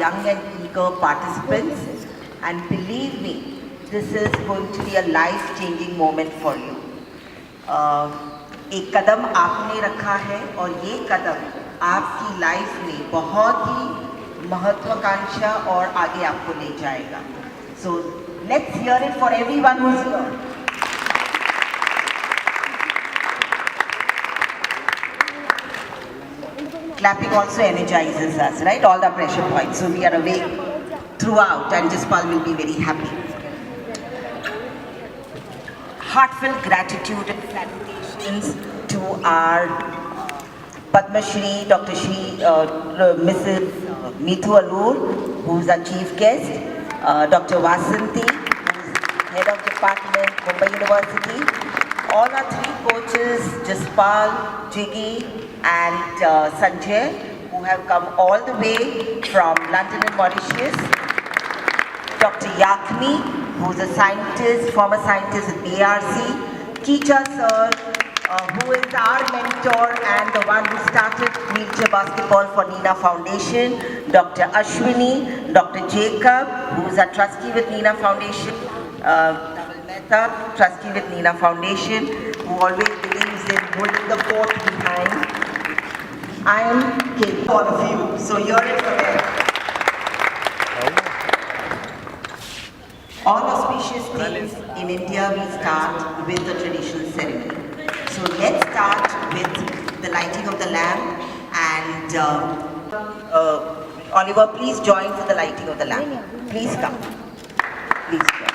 young and eager participants, and believe me, this is going to be a life-changing moment for you. एक कदम आपने रखा है और ये कदम आपकी लाइफ में बहुत ही महत्वाकांक्षा और आगे आपको ले जाएगा. So let's hear it for everyone who's here. Clapping also energizes us, right? All the pressure points. So we are awake throughout, and Jaspal will be very happy. Heartfelt gratitude and salutations to our Padma Shri, Dr. Shri, Mrs. Mithu Alur, who is our chief guest, Dr. Vasanti, who is head of department, Mumbai University, all our three coaches, Jaspal, Jiggy, and Sanjay, who have come all the way from London and Mauritius, Dr. Yakni, who is a scientist, former scientist at BRC, Kicha sir, who is our mentor and the one who started wheelchair basketball for Nina Foundation, Dr. Ashwini, Dr. Jacob, who is a trustee with Nina Foundation, Dhaval Mehta, trustee with Nina Foundation, who always believes in holding the fort behind. I am Kate, all of you, so you're it for them. All auspicious things in India we start with the traditional ceremony. So let's start with the lighting of the lamp, and Oliver, please join for the lighting of the lamp. Please come. Please join.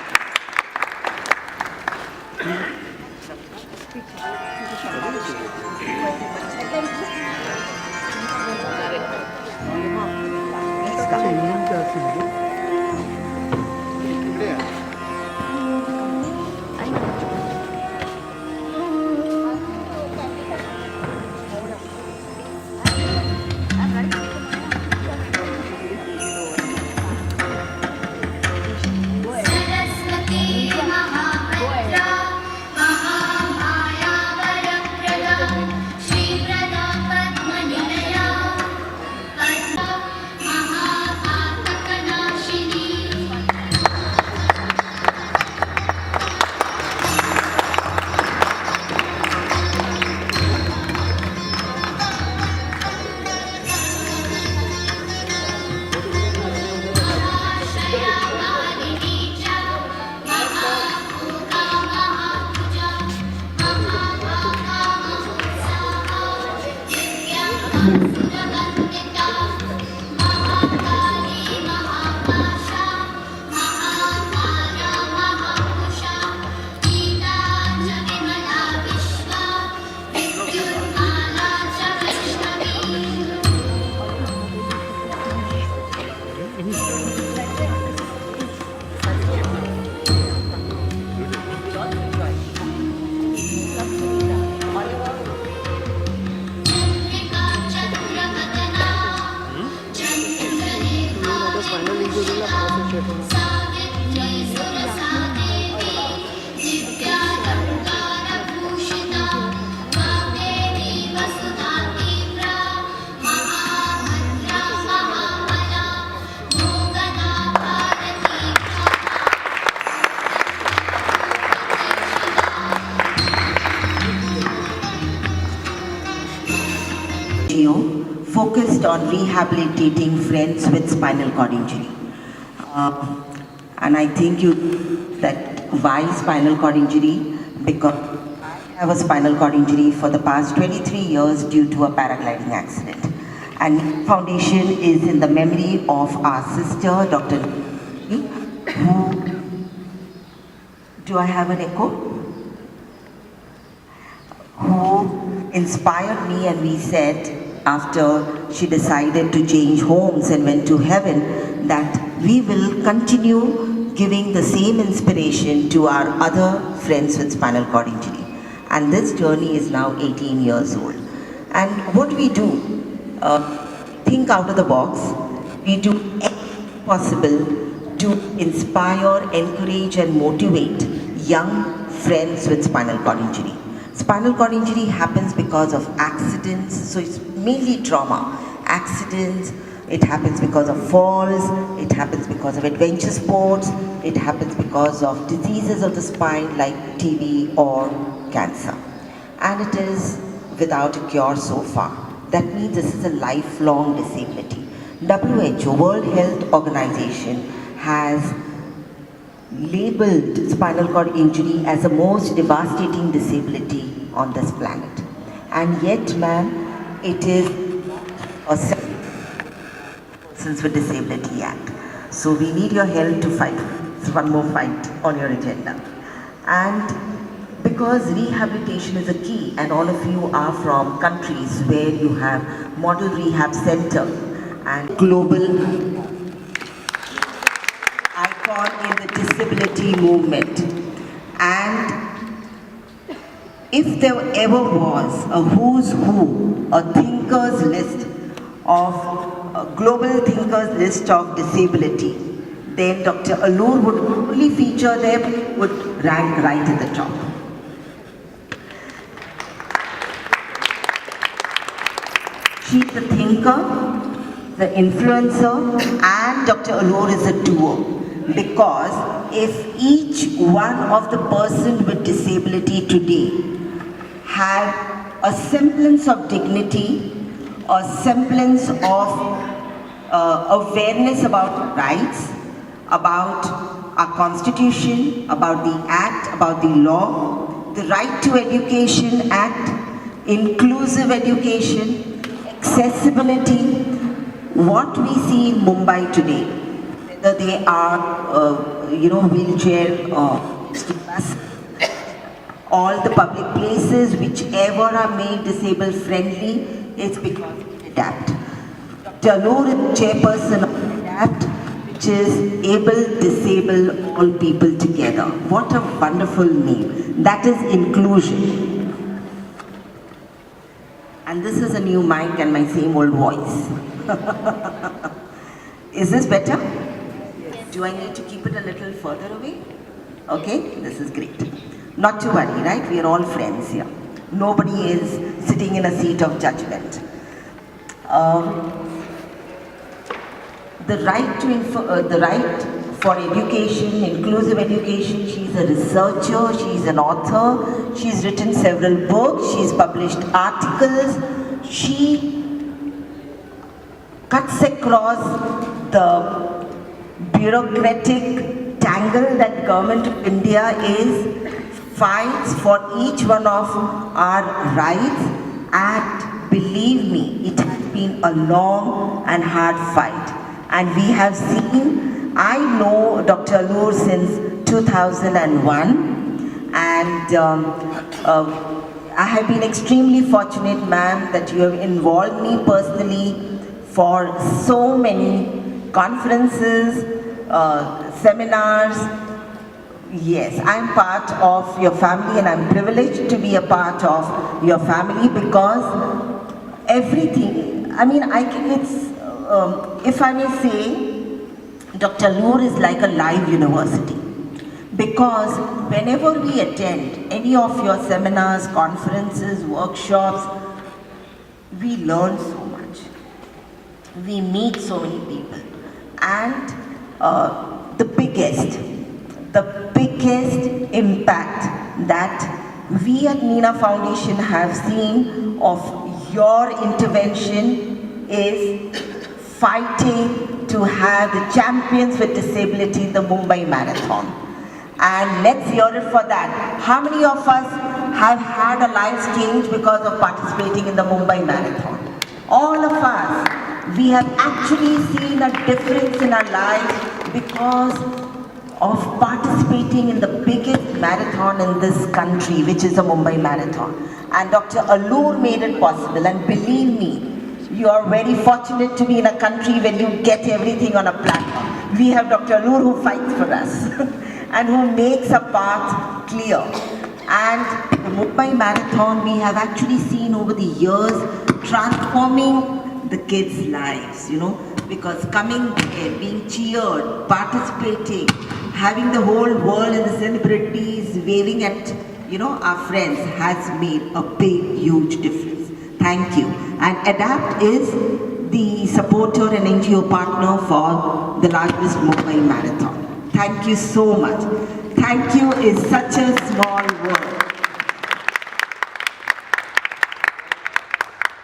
Focused on rehabilitating friends with spinal cord injury. And I think that why spinal cord injury? Because I have a spinal cord injury for the past 23 years due to a paragliding accident. And foundation is in the memory of our sister, Dr. who, do I have an echo? Who inspired me, and we said, after she decided to change homes and went to heaven, that we will continue giving the same inspiration to our other friends with spinal cord injury. And this journey is now 18 years old. And what we do, think out of the box. We do everything possible to inspire, encourage and motivate young friends with spinal cord injury. Spinal cord injury happens because of accidents, so it's mainly trauma, accidents, It happens because of falls, it happens because of adventure sports, it happens because of diseases of the spine like TB or cancer. And it is without a cure so far. That means this is a lifelong disability. WHO, World Health Organization, has labeled spinal cord injury as the most devastating disability on this planet. And yet, ma'am, it is a Persons with Disability Act. So we need your help to fight. It's one more fight on your agenda. And because rehabilitation is a key, and all of you are from countries where you have model rehab center and global icon in the disability movement. And if there ever was a who's who, a thinkers list of a global thinkers list of disability, then Dr. Alur would only feature them, would rank right at the top. She's the thinker, the influencer, and Dr. Alur is a doer. Because if each one of the person with disability today had a semblance of dignity, a semblance of awareness about rights, about our constitution, about the act, about the law, the Right to Education Act, inclusive education, accessibility, what we see in Mumbai today, whether they are, wheelchair or bus, all the public places, whichever are made disabled friendly, it's because we adapt. Dr. Alur is chairperson of ADAPT, which is Able Disable All People Together. What a wonderful name. That is inclusion. And this is a new mic and my same old voice. Is this better? Yes. Do I need to keep it a little further away? Okay, this is great. Not to worry, right? We are all friends here. Nobody is sitting in a seat of judgment. The right for education, inclusive education. She's a researcher, she's an author, she's written several books, she's published articles. She cuts across the bureaucratic tangle that Government of India is, fights for each one of our rights, and believe me, it has been a long and hard fight. And we have seen, I know Dr. Alur since 2001, and I have been extremely fortunate, ma'am, that you have involved me personally for so many conferences, seminars. Yes, I'm part of your family and I'm privileged to be a part of your family because everything, if I may say, Dr. Alur is like a live university. Because whenever we attend any of your seminars, conferences, workshops, we learn so much. We meet so many people. And the biggest impact that we at Nina Foundation have seen of your intervention is fighting to have the champions with disability in the Mumbai Marathon. And let's hear it for that. How many of us have had a life change because of participating in the Mumbai Marathon? All of us. We have actually seen a difference in our lives because of participating in the biggest marathon in this country, which is the Mumbai Marathon. And Dr. Alur made it possible. And believe me, you are very fortunate to be in a country where you get everything on a platform. We have Dr. Alur who fights for us and who makes a path clear. And the Mumbai Marathon, we have actually seen over the years transforming the kids' lives, because coming there, being cheered, participating, having the whole world and the celebrities waving at, our friends has made a big, huge difference. Thank you. And ADAPT is the supporter and NGO partner for the largest Mumbai marathon. Thank you so much. Thank you is such a small word.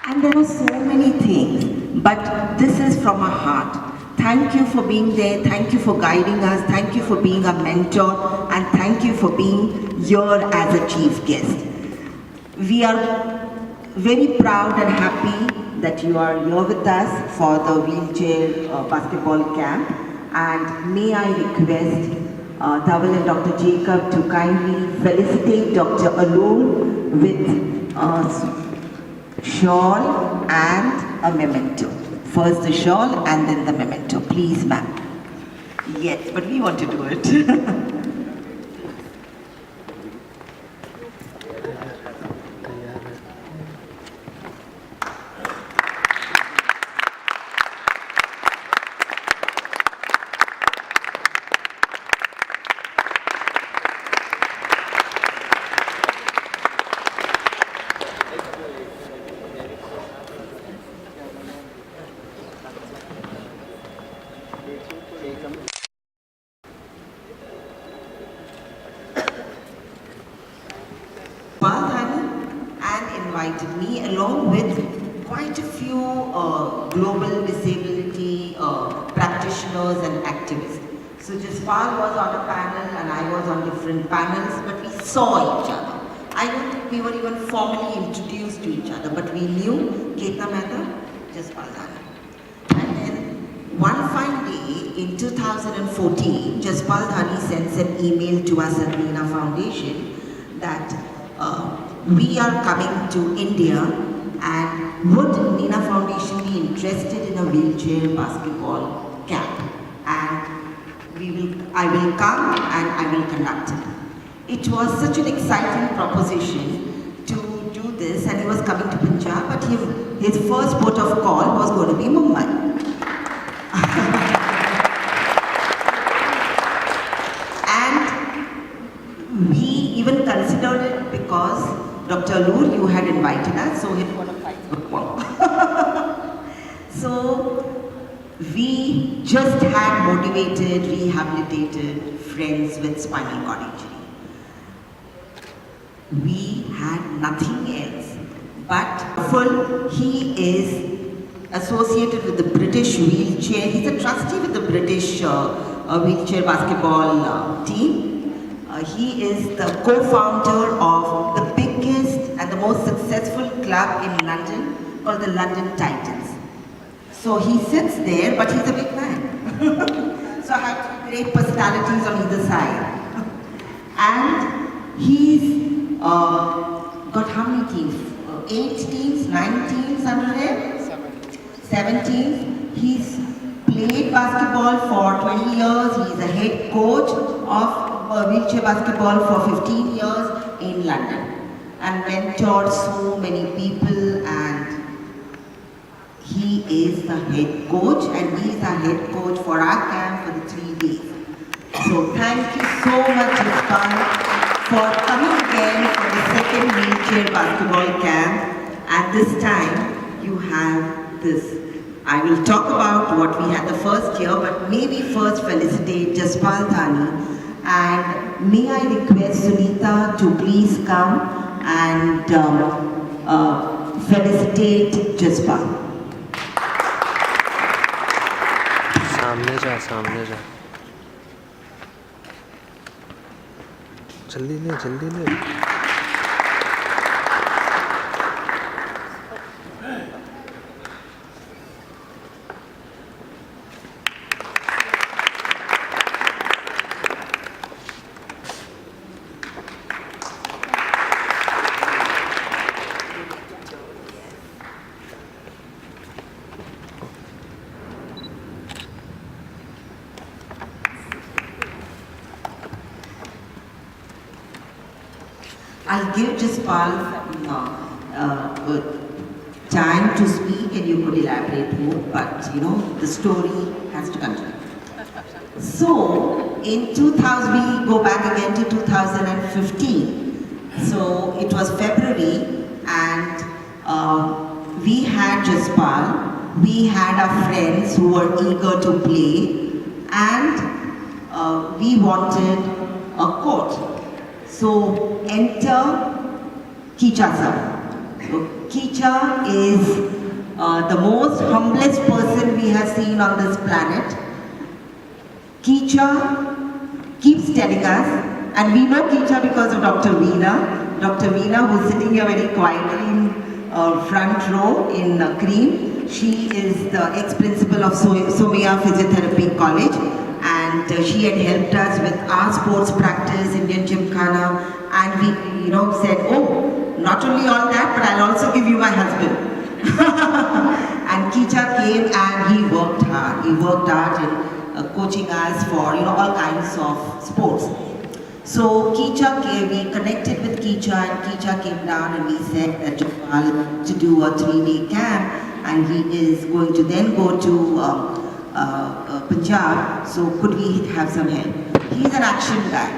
And there are so many things, but this is from our heart. Thank you for being there, thank you for guiding us, thank you for being a mentor, and thank you for being here as a chief guest. We are very proud and happy that you are here with us for the wheelchair basketball camp, and may I request Dhaval and Dr. Jacob to kindly felicitate Dr. Alur with shawl and a memento. First the shawl and then the memento. Please, ma'am. Yes, but we want to do it. And invited me along with quite a few global disability practitioners and activists. So Jaspal was on a panel and I was on different panels, but we saw each other. I don't think we were even formally introduced to each other, but we knew Ketna Mehta, Jaspal Dhani. And then one fine day in 2014, Jaspal Dhani sends an email to us at Neena Foundation that we are coming to India and would Neena Foundation be interested in a wheelchair basketball camp? And I will come and I will conduct it. It was such an exciting proposition to do this, and he was coming to Punjab, but his first port of call was going to be Mumbai. And we even considered it because Dr. Alur, you had invited us, so he got a flight bookmark. So we just had motivated, rehabilitated friends with spinal cord injury. We had nothing else, but he is associated with the British wheelchair. He's a trustee with the British wheelchair basketball team. He is the co-founder of the biggest and the most successful club in London called the London Titans. So he sits there, but he's a big man. So I have great personalities on either side. And he's got how many teams? 8 teams, 9 teams under him? 7 teams. He's played basketball for 20 years. He's a head coach of wheelchair basketball for 15 years in London and mentored so many people, and he is the head coach, and he is our head coach for our camp for the 3 days. So thank you so much, Jaspal, for coming again for the second wheelchair basketball camp, and this time you have this. I will talk about what we had the first year, but maybe first felicitate Jaspal Dhani. And may I request Sunita to please come and felicitate Jaspal. सामने जा जल्दी ले I'll give Jaspal time to speak and you could elaborate more, but the story has to continue. So, in 2000, we go back again to 2015. So, it was February and we had Jaspal we had our friends who were eager to play, and we wanted a coach. So enter Kicha sir. So Kicha is the most humblest person we have seen on this planet. Kicha keeps telling us, and we know Kicha because of Dr. Veena. Dr. Veena, who's sitting here very quietly in front row in Cream. She is the ex-principal of Somia Physiotherapy College, and she had helped us with our sports practice, Indian Gymkhana, and we, said, oh, not only all that, but I'll also give you my husband. And Kicha came and he worked hard. He worked hard in coaching us for, all kinds of sports. So Kicha came, we connected with Kicha, and Kicha came down and we said that Jopal to do a 3-day camp, and he is going to then go to Punjab, so could we have some help? He's an action guy.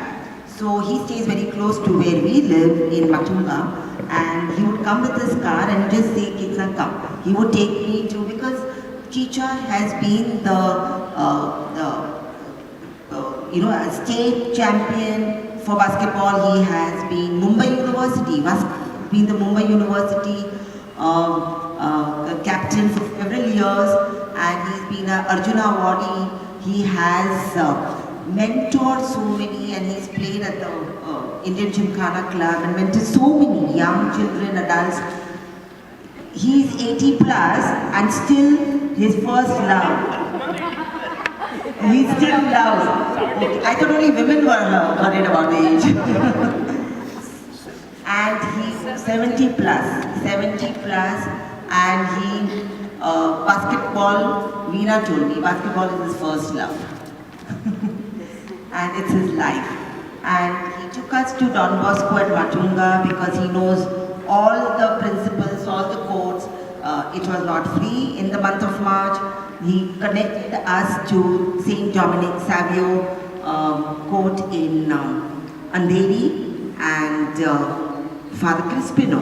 So he stays very close to where we live in Matunga, and he would come with his car and just say, Kicha, come. He would take me to, because Kicha has been a state champion for basketball. He has been Mumbai University, been the Mumbai University captain for several years, and he's been an Arjuna awardee. He has mentored so many, and he's played at the Indian Gymkhana Club and mentored so many young children, adults. He's 80 plus and still his first love. He still loves. I thought only women were worried about the age. And he's 70 plus, and he, basketball, Veena told me, basketball is his first love. And it's his life. And he took us to Don Bosco at Matunga because he knows all the principals, all the courts. It was not free in the month of March. He connected us to St. Dominic Savio court in Andheri, and Father Crispino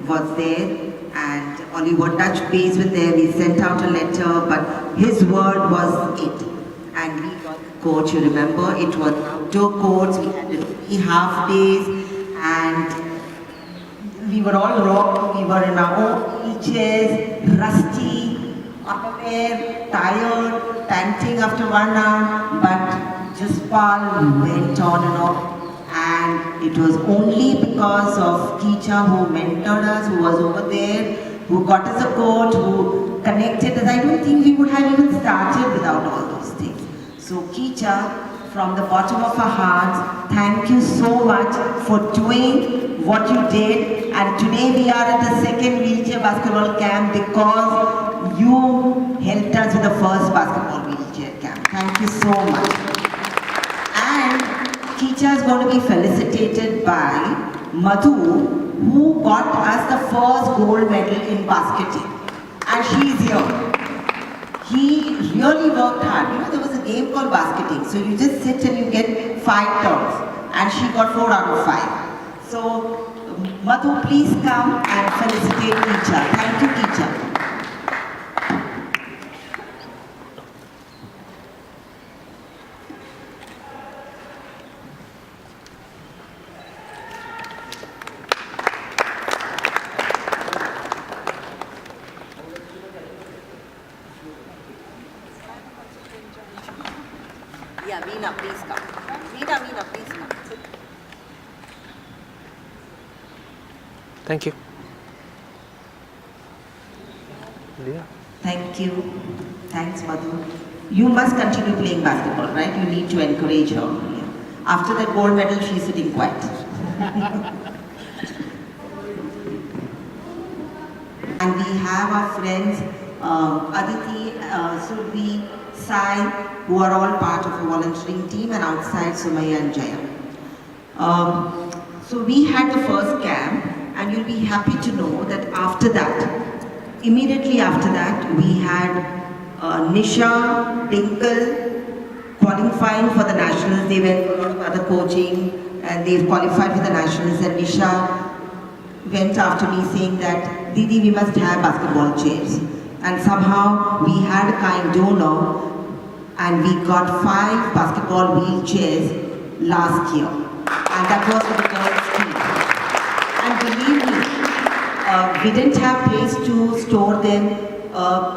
was there, and Oliver touched base with them. We sent out a letter, but his word was it. And we got the coach, you remember, it was outdoor courts, we had 3 half days, and we were all raw, we were in our own wheelchairs, rusty, unaware, tired, panting after 1 hour, but Jaspal went on and on, and it was only because of Kicha who mentored us, who was over there, who got us a coach, who connected us. I don't think we would have even started without all those things. So Kicha, from the bottom of our hearts, thank you so much for doing what you did, and today we are at the second wheelchair basketball camp because you helped us with the first basketball wheelchair camp. Thank you so much. And Kicha is going to be felicitated by Madhu, who got us the first gold medal in basketing. And she's here. He really worked hard. There was a game called basketing. So you just sit and you get 5 turns. And she got 4 out of 5. So Madhu, please come and felicitate Kicha. Thank you, Kicha. Yeah, Veena, please come. Veena, please come. Thank you. Leah. Thank you. Thanks, Madhu. You must continue playing basketball, right? You need to encourage her. After that gold medal, she's sitting quiet. And we have our friends, Aditi, Survi, Sai, who are all part of a volunteering team, and outside Sumaya and Jaya. So we had the first camp, and you'll be happy to know that after that, immediately after that, we had Nisha, Dinkle qualifying for the nationals. They went for a lot of other coaching, and they've qualified for the nationals. And Nisha went after me saying that, Didi, we must have basketball chairs. And somehow we had a kind donor and we got 5 basketball wheelchairs last year. And that was for the girls' team. And believe me, we didn't have place to store them.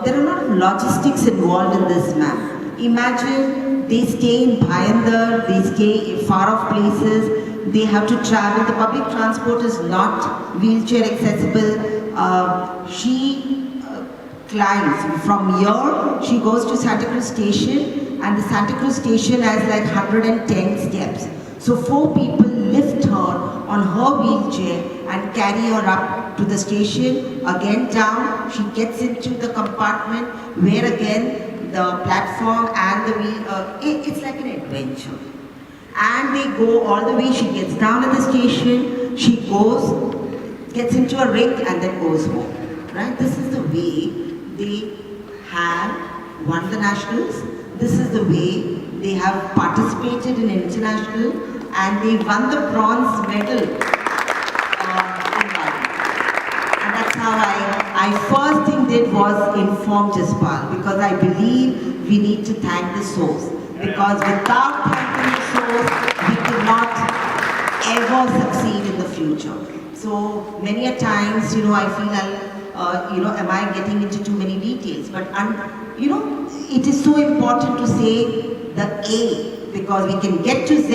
There are a lot of logistics involved in this, ma'am. Imagine they stay in Bhayandar, they stay in far off places, they have to travel. The public transport is not wheelchair accessible. She climbs from here, she goes to Santa Cruz station, and the Santa Cruz station has like 110 steps. So 4 people lift her on her wheelchair and carry her up to the station, again down. She gets into the compartment where again the platform and the wheel, it's like an adventure. And they go all the way, she gets down at the station, she goes, gets into a ring and then goes home. Right? This is the way they have won the nationals. This is the way they have participated in international and they won the bronze medal in Bali. And that's how I first thing did was inform Jaspal, because I believe we need to thank the source. Because without thanking the source, we could not ever succeed in the future. So many a times, I feel am I getting into too many details? But it is so important to say the A, because we can get to Z,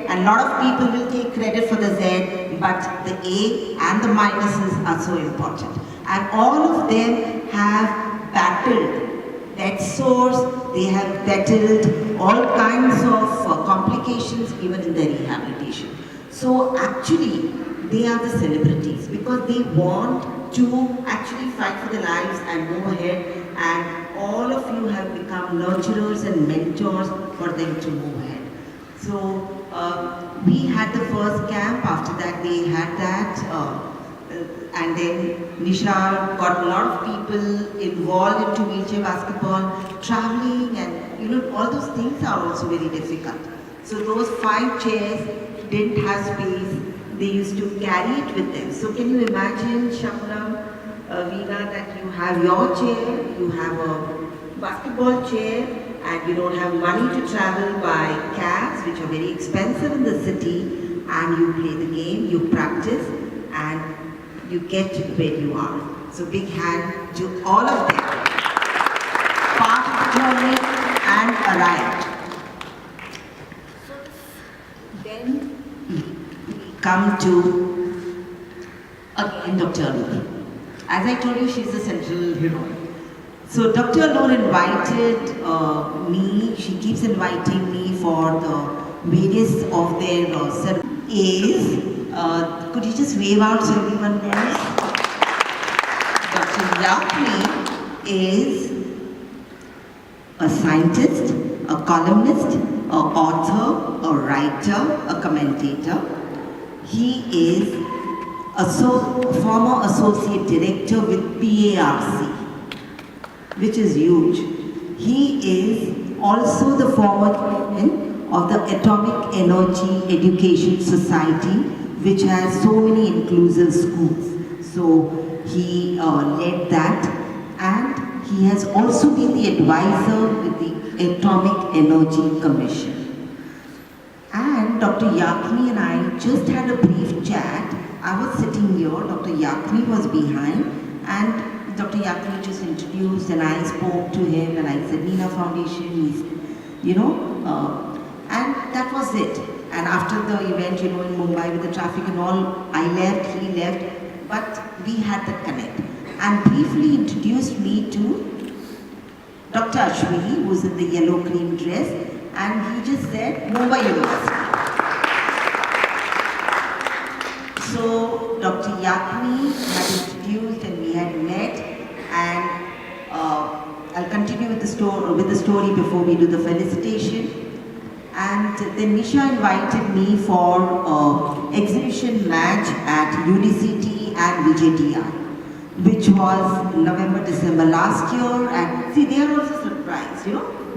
and a lot of people will take credit for the Z, but the A and the minuses are so important. And all of them have battled that source, they have battled all kinds of complications even in their rehabilitation. So actually, they are the celebrities because they want to actually fight for their lives and move ahead, and all of you have become nurturers and mentors for them to move ahead. So we had the first camp, after that they had that, and then Nisha got a lot of people involved into wheelchair basketball, traveling, and all those things are also very difficult. So those 5 chairs didn't have space. They used to carry it with them. So can you imagine, Shabnam, Veena, that you have your chair, you have a basketball chair, and you don't have money to travel by cabs, which are very expensive in the city, and you play the game, you practice, and you get to where you are. So big hand to all of them. Part of the journey and arrived. Then we come to again Dr. Alur. As I told you, she's the central hero. So Dr. Alur invited me, she keeps inviting me for the various of their ceremonies. Could you just wave out so everyone knows? Dr. Yakni is a scientist, a columnist, an author, a writer, a commentator. He is a former associate director with PARC, which is huge. He is also the former chairman of the Atomic Energy Education Society, which has so many inclusive schools. So he led that, and he has also been the advisor with the Atomic Energy Commission. And Dr. Yakni and I just had a brief chat. I was sitting here, Dr. Yakni was behind, and Dr. Yakni just introduced, and I spoke to him, and I said, Nina Foundation, and that was it. And after the event, in Mumbai with the traffic and all, I left, he left, but we had that connect. And briefly introduced me to Dr. Ashwini, who's in the yellow cream dress, and he just said, Mumbai University. So Dr. Yakni had introduced and we had met, and I'll continue with the story before we do the felicitation. And then Nisha invited me for exhibition match at UDCT and VJTI, which was November, December last year. And see, they are also surprised,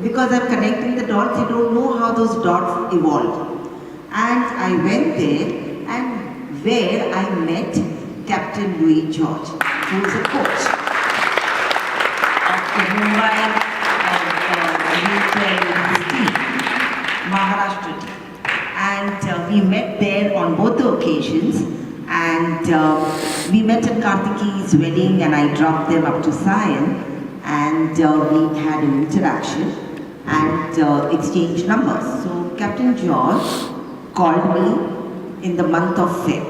because I'm connecting the dots, they don't know how those dots evolved. And I went there, and where I met Captain Louis George, who is a coach. Mumbai University, Maharashtra team. And we met there on both the occasions. And we met at Kartike's wedding, and I dropped them up to Sion. And we had an interaction and exchanged numbers. So Captain George called me in the month of Feb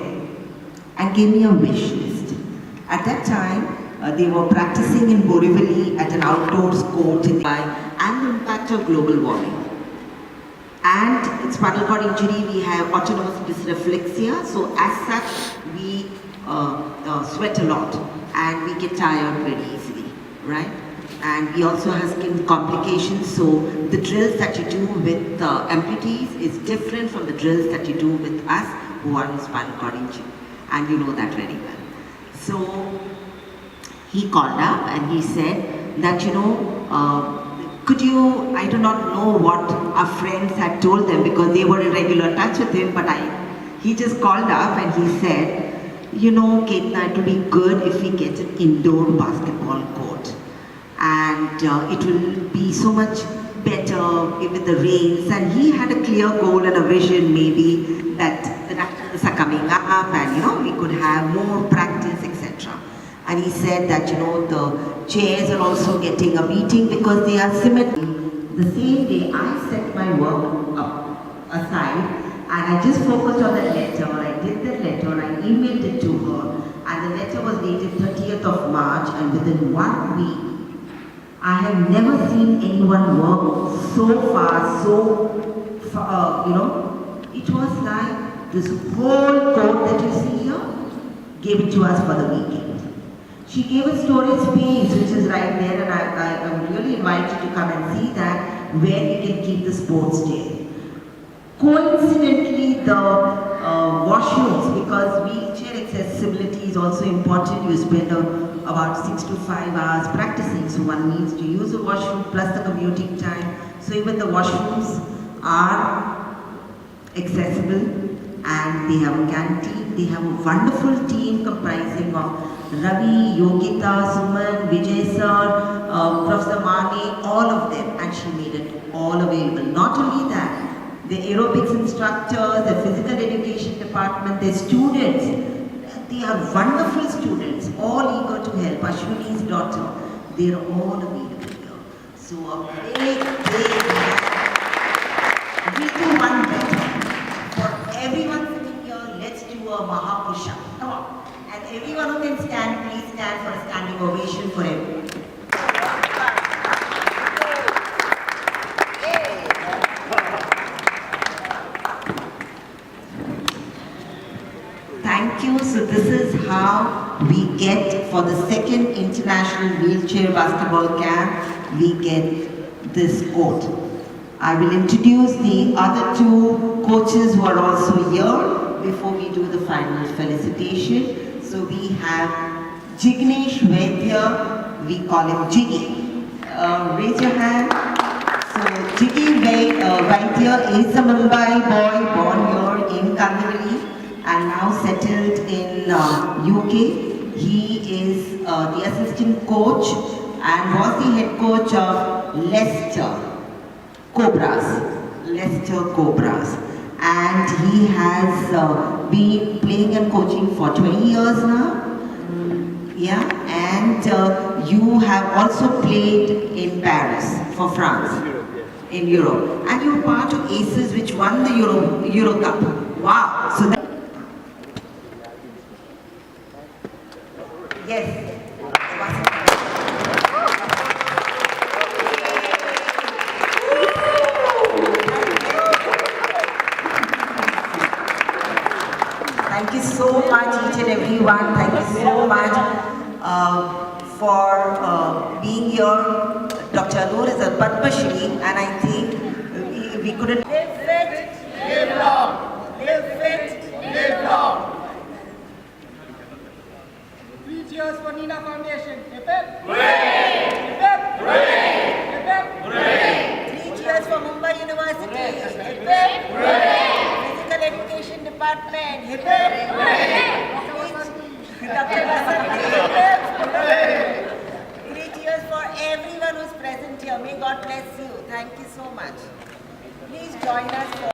and gave me a wish list. At that time, they were practicing in Borivali at an outdoor court in Dubai and the impact of global warming. And in spinal cord injury, we have autonomous dysreflexia. So as such, we sweat a lot and we get tired very easily, right? And we also have skin complications. So the drills that you do with amputees is different from the drills that you do with us who are in spinal cord injury. And you know that very well. So he called up and he said that, could you, I do not know what our friends had told them because they were in regular touch with him, but he just called up and he said, Ketna, it would be good if we get an indoor basketball court. And it will be so much better with the rains. And he had a clear goal and a vision maybe that the nationals are coming up and, we could have more practice, etc. And he said that, the chairs are also getting a meeting because they are symmetrical. The same day, I set my work aside and I just focused on the letter. I did the letter, I emailed it to her, and the letter was dated 30th of March, and within 1 week, I have never seen anyone work so fast, it was like this whole code that you see here, gave it to us for the weekend. She gave a storage space which is right there, and I would really invite you to come and see that, where you can keep the sports chair. Coincidentally, the washrooms, because wheelchair accessibility is also important, you spend about 6 to 5 hours practicing, so one needs to use a washroom plus the commuting time. So even the washrooms are accessible, and they have a canteen. They have a wonderful team comprising of Ravi, Yogita, Suman, Vijay sir, Professor Mane, all of them, and she made it all available. Not only that, the aerobics instructors, the physical education department, the students, they are wonderful students, all eager to help. Ashwini's daughter, they are all available here. So a big we do one better. For everyone sitting here, let's do a Mahapusha. Come on. And everyone who can stand, please stand for a standing ovation for everyone. Thank you. So this is how we get, for the second international wheelchair basketball camp, we get this court. I will introduce the other two coaches who are also here before we do the final felicitation. So we have Jignesh Vaidya, we call him Jiggy. Raise your hand. So Jiggy Vaidya is a Mumbai boy born here in Kandivali and now settled in UK. He is the assistant coach and was the head coach of Leicester Cobras. And he has been playing and coaching for 20 years now. Yeah, and you have also played in Paris for France, in Europe. And you were part of Aces, which won the Euro Cup. Wow. So that, yes. Thank you so much, each and everyone. Thank you so much for being here. Dr. Alur is a Padma Shri, and I think we couldn't. Live fit, live long. Live fit, live long. 3 cheers for Nina Foundation. Hip hip. Hooray! Hip hip. Hooray! Hip hip. Hooray! 3 cheers for Mumbai University. Hip hip. Hooray! Physical Education Department. Hip hip. Hooray! Dr. Vasanthi. Hip hip. Hooray! 3 cheers for everyone who May God bless you. Thank you so much. Please join us for